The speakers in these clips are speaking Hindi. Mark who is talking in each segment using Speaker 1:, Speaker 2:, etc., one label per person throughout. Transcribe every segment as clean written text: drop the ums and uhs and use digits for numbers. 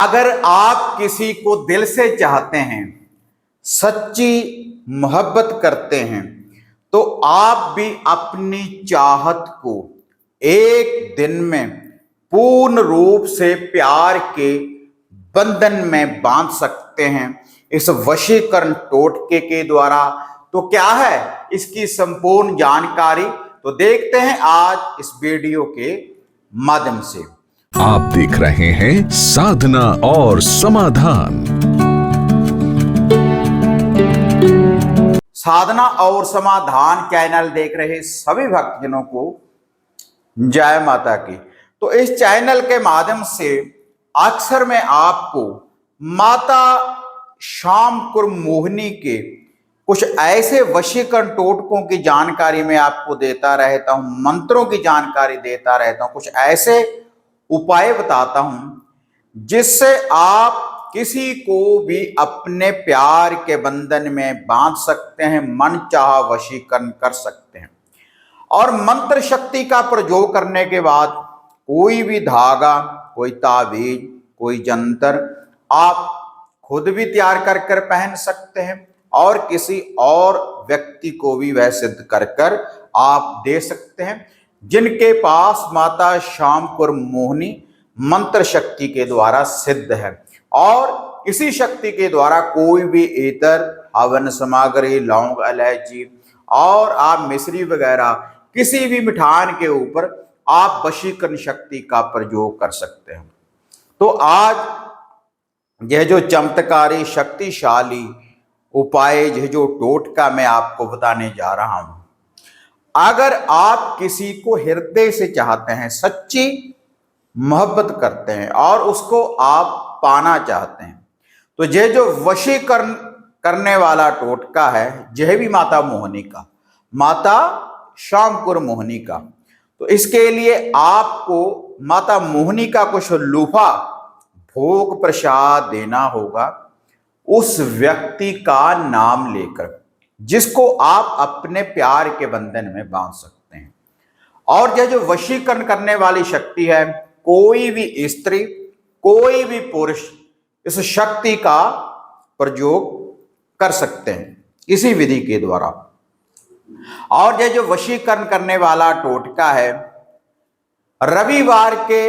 Speaker 1: अगर आप किसी को दिल से चाहते हैं, सच्ची मोहब्बत करते हैं, तो आप भी अपनी चाहत को एक दिन में पूर्ण रूप से प्यार के बंधन में बांध सकते हैं इस वशीकरण टोटके के द्वारा। तो क्या है इसकी संपूर्ण जानकारी, तो देखते हैं आज इस वीडियो के माध्यम से।
Speaker 2: आप देख रहे हैं साधना और समाधान।
Speaker 1: साधना और समाधान चैनल देख रहे सभी भक्तजनों को जय माता की। तो इस चैनल के माध्यम से अक्सर मैं आपको माता शामकुर मोहिनी के कुछ ऐसे वशीकरण टोटकों की जानकारी मैं आपको देता रहता हूं, मंत्रों की जानकारी देता रहता हूं, कुछ ऐसे उपाय बताता हूं जिससे आप किसी को भी अपने प्यार के बंधन में बांध सकते हैं, मन चाहा वशीकरण कर सकते हैं। और मंत्र शक्ति का प्रयोग करने के बाद कोई भी धागा, कोई ताबीज, कोई जंतर आप खुद भी तैयार कर कर पहन सकते हैं और किसी और व्यक्ति को भी वह सिद्ध कर कर आप दे सकते हैं जिनके पास माता शामकुर मोहिनी मंत्र शक्ति के द्वारा सिद्ध है। और इसी शक्ति के द्वारा कोई भी इतर, हवन सामग्री, लौंग, इलायची और आप मिश्री वगैरह किसी भी मिठान के ऊपर आप वशीकरण शक्ति का प्रयोग कर सकते हैं। तो आज यह जो चमत्कारी शक्तिशाली उपाय, यह जो टोटका मैं आपको बताने जा रहा हूं, अगर आप किसी को हृदय से चाहते हैं, सच्ची मोहब्बत करते हैं और उसको आप पाना चाहते हैं, तो यह जो वशीकरण करने वाला टोटका है, यह भी माता मोहिनी का, माता शामकुर मोहिनी का। तो इसके लिए आपको माता मोहिनी का कुछ लूफा भोग प्रसाद देना होगा उस व्यक्ति का नाम लेकर जिसको आप अपने प्यार के बंधन में बांध सकते हैं। और यह जो वशीकरण करने वाली शक्ति है, कोई भी स्त्री, कोई भी पुरुष इस शक्ति का प्रयोग कर सकते हैं इसी विधि के द्वारा। और यह जो वशीकरण करने वाला टोटका है, रविवार के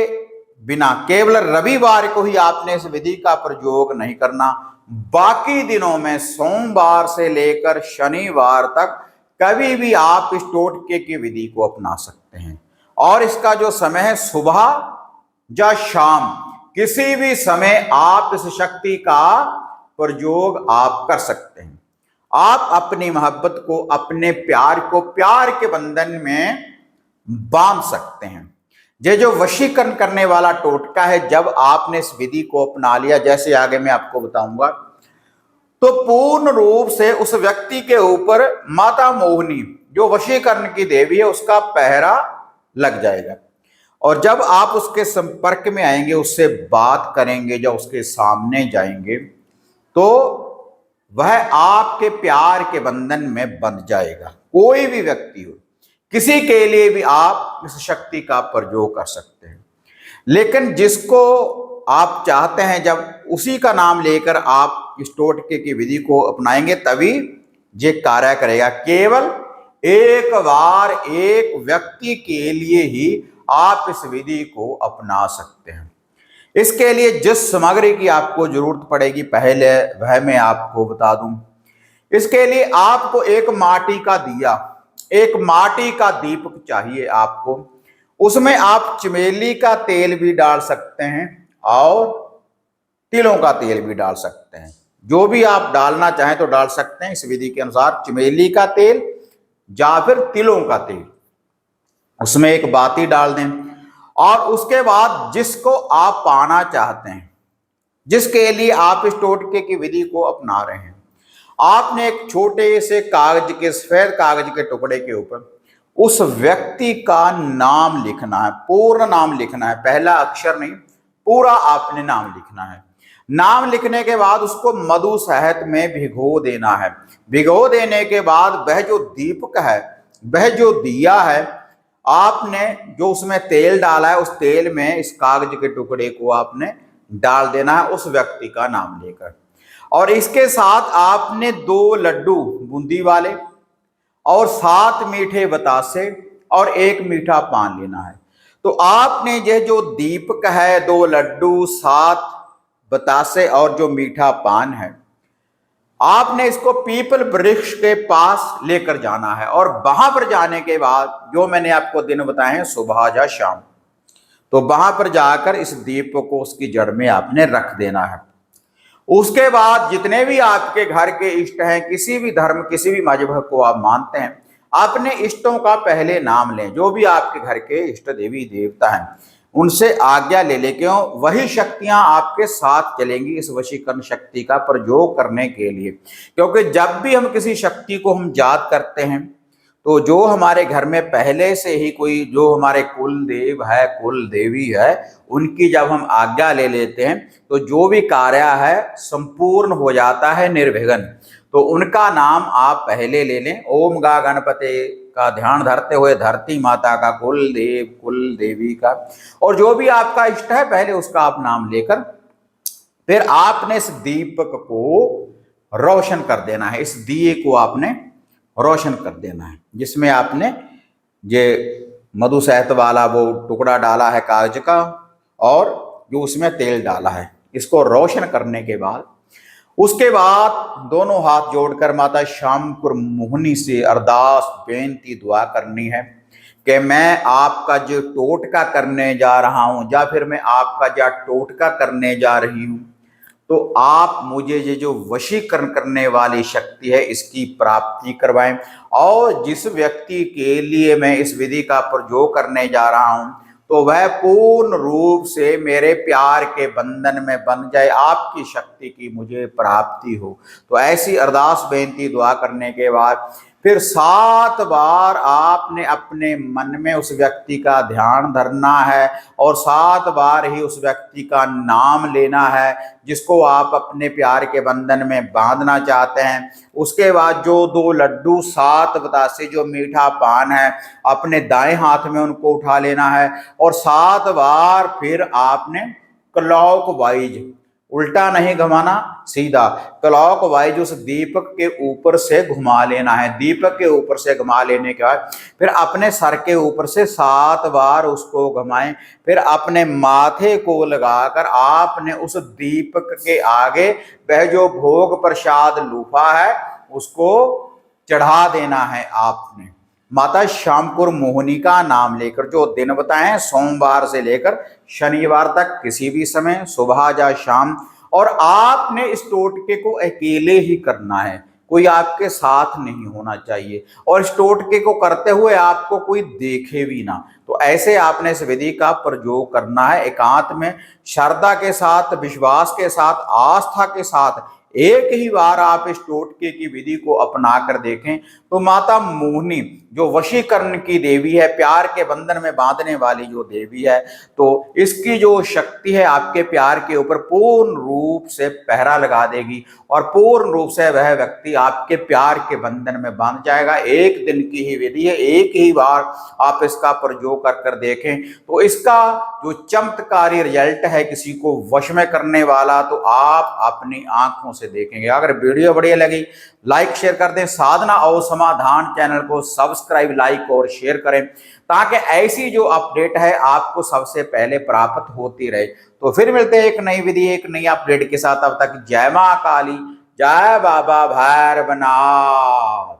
Speaker 1: बिना, केवल रविवार को ही आपने इस विधि का प्रयोग नहीं करना, बाकी दिनों में सोमवार से लेकर शनिवार तक कभी भी आप इस टोटके की विधि को अपना सकते हैं। और इसका जो समय है, सुबह या शाम, किसी भी समय आप इस शक्ति का प्रयोग आप कर सकते हैं। आप अपनी मोहब्बत को, अपने प्यार को प्यार के बंधन में बांध सकते हैं। ये जो वशीकरण करने वाला टोटका है, जब आपने इस विधि को अपना लिया, जैसे आगे मैं आपको बताऊंगा, तो पूर्ण रूप से उस व्यक्ति के ऊपर माता मोहिनी जो वशीकरण की देवी है उसका पहरा लग जाएगा। और जब आप उसके संपर्क में आएंगे, उससे बात करेंगे, जब उसके सामने जाएंगे, तो वह आपके प्यार के बंधन में बंध जाएगा। कोई भी व्यक्ति हो, किसी के लिए भी आप इस शक्ति का प्रयोग कर सकते हैं। लेकिन जिसको आप चाहते हैं, जब उसी का नाम लेकर आप इस टोटके की विधि को अपनाएंगे तभी ये कार्य करेगा। केवल एक बार एक व्यक्ति के लिए ही आप इस विधि को अपना सकते हैं। इसके लिए जिस सामग्री की आपको जरूरत पड़ेगी, पहले वह मैं आपको बता दूं। इसके लिए आपको एक माटी का दिया, एक माटी का दीपक चाहिए आपको। उसमें आप चमेली का तेल भी डाल सकते हैं और तिलों का तेल भी डाल सकते हैं। जो भी आप डालना चाहें तो डाल सकते हैं इस विधि के अनुसार, चमेली का तेल या फिर तिलों का तेल। उसमें एक बाती डाल दें और उसके बाद जिसको आप पाना चाहते हैं, जिसके लिए आप इस टोटके की विधि को अपना रहे हैं, आपने एक छोटे से कागज के, सफेद कागज के टुकड़े के ऊपर उस व्यक्ति का नाम लिखना है, पूर्ण नाम लिखना है, पहला अक्षर नहीं, पूरा आपने नाम लिखना है। नाम लिखने के बाद उसको मधु शहद में भिगो देना है। भिगो देने के बाद वह जो दीपक है, वह जो दिया है, आपने जो उसमें तेल डाला है, उस तेल में इस कागज के टुकड़े को आपने डाल देना है उस व्यक्ति का नाम लेकर। और इसके साथ आपने 2 लड्डू बूंदी वाले और 7 मीठे बतासे और 1 मीठा पान लेना है। तो आपने ये जो दीपक है, 2 लड्डू, 7 बतासे और जो मीठा पान है, आपने इसको पीपल वृक्ष के पास लेकर जाना है। और वहां पर जाने के बाद जो मैंने आपको दिन बताए हैं, सुबह या शाम, तो वहां पर जाकर इस दीपक को उसकी जड़ में आपने रख देना है। उसके बाद जितने भी आपके घर के इष्ट हैं, किसी भी धर्म, किसी भी मजहब को आप मानते हैं, अपने इष्टों का पहले नाम लें। जो भी आपके घर के इष्ट देवी देवता हैं, उनसे आज्ञा ले ले, क्यों? वही शक्तियां आपके साथ चलेंगी इस वशीकरण शक्ति का प्रयोग करने के लिए। क्योंकि जब भी हम किसी शक्ति को हम याद करते हैं, तो जो हमारे घर में पहले से ही कोई, जो हमारे कुल देव है, कुल देवी है, उनकी जब हम आज्ञा ले लेते हैं, तो जो भी कार्य है संपूर्ण हो जाता है निर्विघ्न। तो उनका नाम आप पहले ले लें। ओम गा गणपते का ध्यान धरते हुए धरती माता का, कुल देव, कुल देवी का, और जो भी आपका इष्ट है पहले उसका आप नाम लेकर फिर आपने इस दीपक को रोशन कर देना है। इस दिए को आपने रोशन कर देना है, जिसमें आपने ये मधु शहद वाला वो टुकड़ा डाला है कागज का, और जो उसमें तेल डाला है, इसको रोशन करने के बाद उसके बाद दोनों हाथ जोड़कर माता श्यामपुर मोहिनी से अरदास, बेनती, दुआ करनी है कि मैं आपका जो टोटका करने जा रहा हूं, या फिर मैं आपका जो टोटका करने जा रही हूं, तो आप मुझे ये जो वशीकरण करने वाली शक्ति है इसकी प्राप्ति करवाएं। और जिस व्यक्ति के लिए मैं इस विधि का प्रयोग करने जा रहा हूं, तो वह पूर्ण रूप से मेरे प्यार के बंधन में बंध जाए, आपकी शक्ति की मुझे प्राप्ति हो। तो ऐसी अरदास, बेनती, दुआ करने के बाद फिर 7 बार आपने अपने मन में उस व्यक्ति का ध्यान धरना है, और 7 बार ही उस व्यक्ति का नाम लेना है जिसको आप अपने प्यार के बंधन में बांधना चाहते हैं। उसके बाद जो 2 लड्डू, 7 बतासे, जो मीठा पान है, अपने दाएं हाथ में उनको उठा लेना है, और 7 बार फिर आपने क्लॉकवाइज, उल्टा नहीं घुमाना, सीधा क्लॉकवाइज उस दीपक के ऊपर से घुमा लेना है। दीपक के ऊपर से घुमा लेने के बाद फिर अपने सर के ऊपर से 7 बार उसको घुमाएं। फिर अपने माथे को लगाकर आपने उस दीपक के आगे वह जो भोग प्रसाद लूफा है उसको चढ़ा देना है। आपने माता श्यामपुर मोहिनी का नाम लेकर, जो दिन बताए हैं सोमवार से लेकर शनिवार तक, किसी भी समय, सुबह या शाम, और आपने इस टोटके को अकेले ही करना है, कोई आपके साथ नहीं होना चाहिए, और इस टोटके को करते हुए आपको कोई देखे भी ना। तो ऐसे आपने इस विधि का प्रयोग करना है, एकांत में, श्रद्धा के साथ, विश्वास के साथ, आस्था के साथ। एक ही बार आप इस टोटके की विधि को अपना कर देखें, तो माता मोहिनी जो वशीकरण की देवी है, प्यार के बंधन में बांधने वाली जो देवी है, तो इसकी जो शक्ति है आपके प्यार के ऊपर पूर्ण रूप से पहरा लगा देगी, और पूर्ण रूप से वह व्यक्ति आपके प्यार के बंधन में बांध जाएगा। एक दिन की ही विधि है, एक ही बार आप इसका प्रयोग कर कर देखें, तो इसका जो चमत्कारी रिजल्ट है किसी को वश में करने वाला, तो आप अपनी आंखों से देखेंगे। अगर वीडियो बढ़िया लगी, लाइक शेयर कर दें। साधना और समाधान चैनल को सब्सक्राइब, लाइक और शेयर करें, ताकि ऐसी जो अपडेट है आपको सबसे पहले प्राप्त होती रहे। तो फिर मिलते हैं एक नई विधि, एक नई अपडेट के साथ। तब तक जय मां काली, जय बाबा भैरवनाथ।